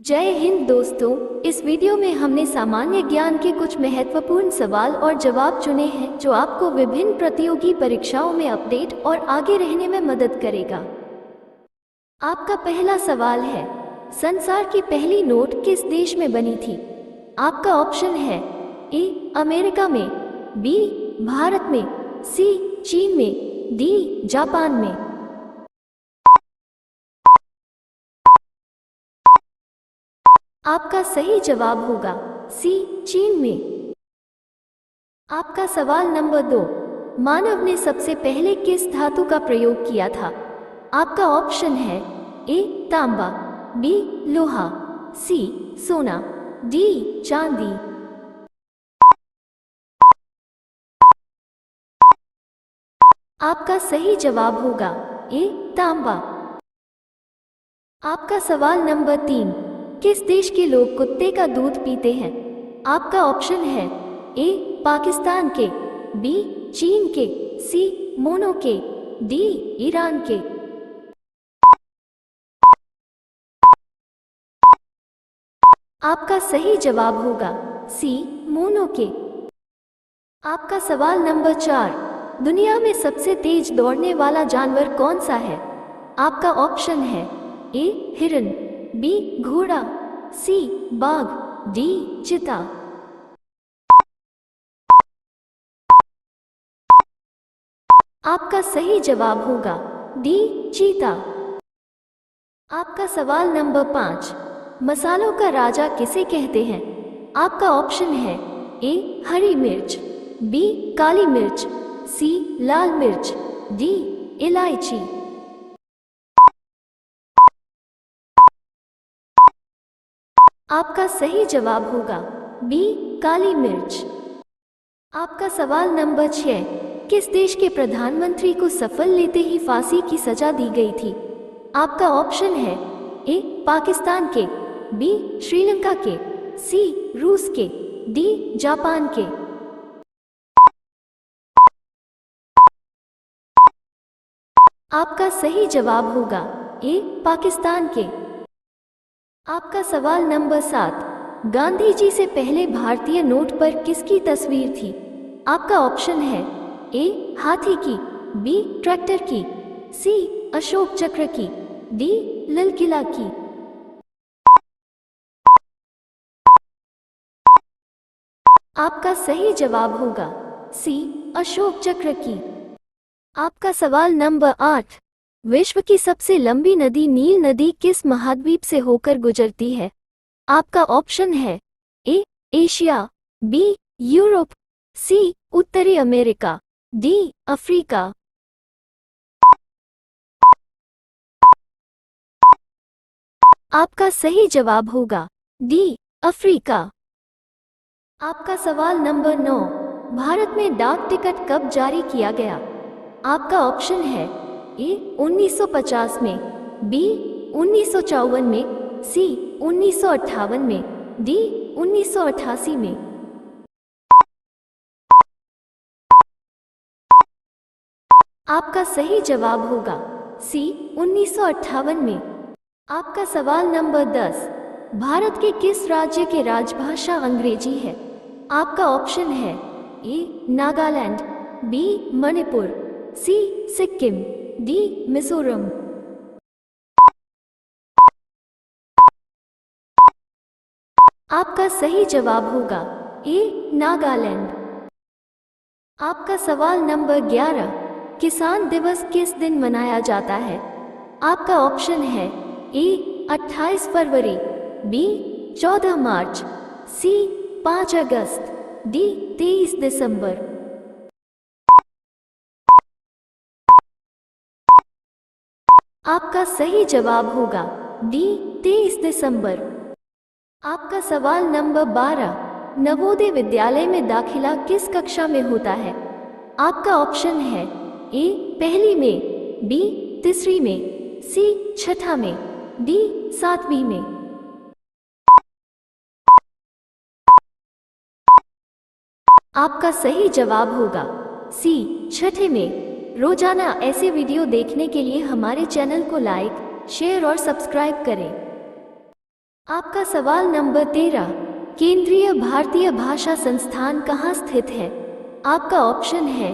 जय हिंद दोस्तों, इस वीडियो में हमने सामान्य ज्ञान के कुछ महत्वपूर्ण सवाल और जवाब चुने हैं जो आपको विभिन्न प्रतियोगी परीक्षाओं में अपडेट और आगे रहने में मदद करेगा। आपका पहला सवाल है, संसार की पहली नोट किस देश में बनी थी? आपका ऑप्शन है ए अमेरिका में, बी भारत में, सी चीन में, डी जापान में। आपका सही जवाब होगा सी चीन में। आपका सवाल नंबर 2, मानव ने सबसे पहले किस धातु का प्रयोग किया था? आपका ऑप्शन है ए तांबा, बी लोहा, सी सोना, डी चांदी। आपका सही जवाब होगा ए तांबा। आपका सवाल नंबर 3, किस देश के लोग कुत्ते का दूध पीते हैं? आपका ऑप्शन है ए पाकिस्तान के, बी चीन के, सी मोनो के, डी ईरान के। आपका सही जवाब होगा सी मोनो के। आपका सवाल नंबर 4, दुनिया में सबसे तेज दौड़ने वाला जानवर कौन सा है? आपका ऑप्शन है ए हिरन, बी घोड़ा, सी बाघ, डी चीता। आपका सही जवाब होगा डी चीता। आपका सवाल नंबर 5, मसालों का राजा किसे कहते हैं? आपका ऑप्शन है ए हरी मिर्च, बी काली मिर्च, सी लाल मिर्च, डी इलायची। आपका सही जवाब होगा बी काली मिर्च। आपका सवाल नंबर 6, किस देश के प्रधानमंत्री को सफल लेते ही फांसी की सजा दी गई थी? आपका ऑप्शन है ए पाकिस्तान के, बी श्रीलंका के, सी रूस के, डी जापान के। आपका सही जवाब होगा ए पाकिस्तान के। आपका सवाल नंबर 7, गांधी जी से पहले भारतीय नोट पर किसकी तस्वीर थी? आपका ऑप्शन है ए हाथी की, बी ट्रैक्टर की, सी अशोक चक्र की, डी लाल किला की। आपका सही जवाब होगा सी अशोक चक्र की। आपका सवाल नंबर 8, विश्व की सबसे लंबी नदी नील नदी किस महाद्वीप से होकर गुजरती है? आपका ऑप्शन है ए एशिया, बी यूरोप, सी उत्तरी अमेरिका, डी अफ्रीका। आपका सही जवाब होगा डी अफ्रीका। आपका सवाल नंबर 9, भारत में डाक टिकट कब जारी किया गया? आपका ऑप्शन है ए 1950 में, बी 1954 में, सी 1958 में, डी 1988 में। आपका सही जवाब होगा सी 1958 में। आपका सवाल नंबर 10, भारत के किस राज्य के राजभाषा अंग्रेजी है? आपका ऑप्शन है ए नागालैंड, बी मणिपुर, सी सिक्किम, डी मिजोरम। आपका सही जवाब होगा ए नागालैंड। आपका सवाल नंबर 11, किसान दिवस किस दिन मनाया जाता है? आपका ऑप्शन है ए 28 फरवरी, बी 14 मार्च, सी 5 अगस्त, डी 23 दिसंबर। आपका सही जवाब होगा डी 23 दिसंबर। आपका सवाल नंबर 12, नवोदय विद्यालय में दाखिला किस कक्षा में होता है? आपका ऑप्शन है ए पहली में, बी तीसरी में, सी छठा में, डी 7वीं में। आपका सही जवाब होगा सी छठे में। रोजाना ऐसे वीडियो देखने के लिए हमारे चैनल को लाइक, शेयर और सब्सक्राइब करें। आपका सवाल नंबर 13, केंद्रीय भारतीय भाषा संस्थान कहाँ स्थित है? आपका ऑप्शन है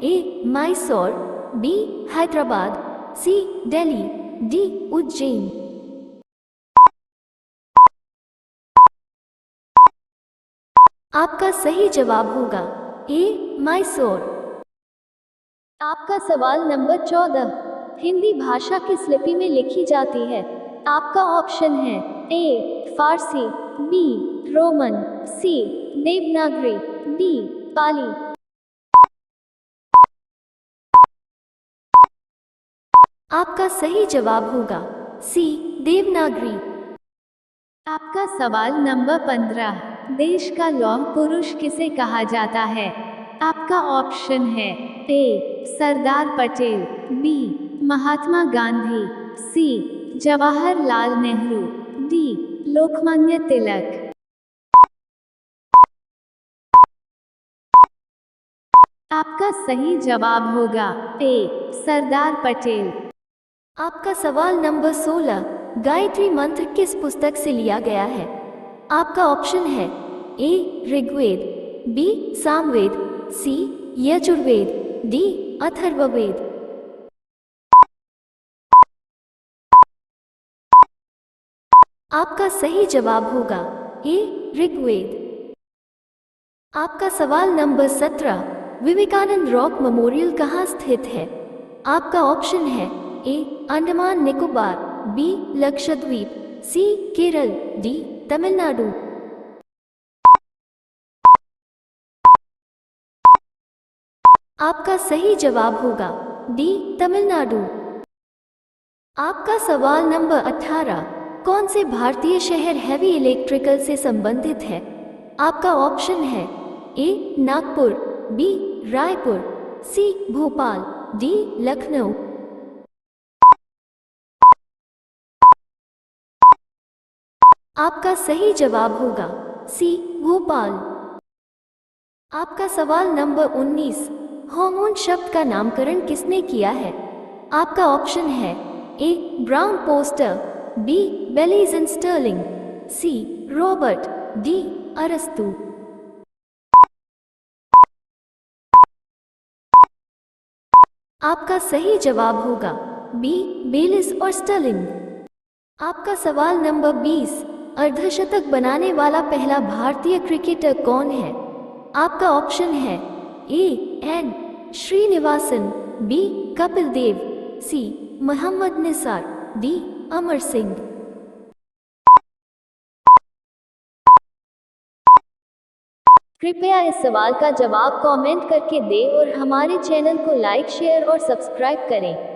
ए मैसूर, बी हैदराबाद, सी दिल्ली, डी उज्जैन। आपका सही जवाब होगा ए मैसूर। आपका सवाल नंबर 14, हिंदी भाषा किस लिपि में लिखी जाती है? आपका ऑप्शन है ए फारसी, बी रोमन, सी देवनागरी, डी पाली। आपका सही जवाब होगा सी देवनागरी। आपका सवाल नंबर 15, देश का लौह पुरुष किसे कहा जाता है? आपका ऑप्शन है ए सरदार पटेल, बी महात्मा गांधी, सी जवाहरलाल नेहरू, डी लोकमान्य तिलक। आपका सही जवाब होगा ए सरदार पटेल। आपका सवाल नंबर 16, गायत्री मंत्र किस पुस्तक से लिया गया है? आपका ऑप्शन है ए ऋग्वेद, बी सामवेद, सी यजुर्वेद, डी अथर्ववेद। आपका सही जवाब होगा ए ऋग्वेद। आपका सवाल नंबर 17, विवेकानंद रॉक मेमोरियल कहाँ स्थित है? आपका ऑप्शन है ए अंडमान निकोबार, बी लक्षद्वीप, सी केरल, डी तमिलनाडु। आपका सही जवाब होगा डी तमिलनाडु। आपका सवाल नंबर 18, कौन से भारतीय शहर हैवी इलेक्ट्रिकल से संबंधित है? आपका ऑप्शन है ए नागपुर, बी रायपुर, सी भोपाल, डी लखनऊ। आपका सही जवाब होगा सी भोपाल। आपका सवाल नंबर 19, हार्मोन शब्द का नामकरण किसने किया है? आपका ऑप्शन है A Brown poster, B Bayliss and Starling, C Robert, D Arastu. आपका सही जवाब होगा बी बेलिस और स्टर्लिंग। आपका सवाल नंबर 20, अर्धशतक बनाने वाला पहला भारतीय क्रिकेटर कौन है? आपका ऑप्शन है A N Srinivasan, B Kapil Dev, C Mohammad Nisar, D Amar Singh. कृपया इस सवाल का जवाब कमेंट करके दें और हमारे चैनल को लाइक, शेयर और सब्सक्राइब करें।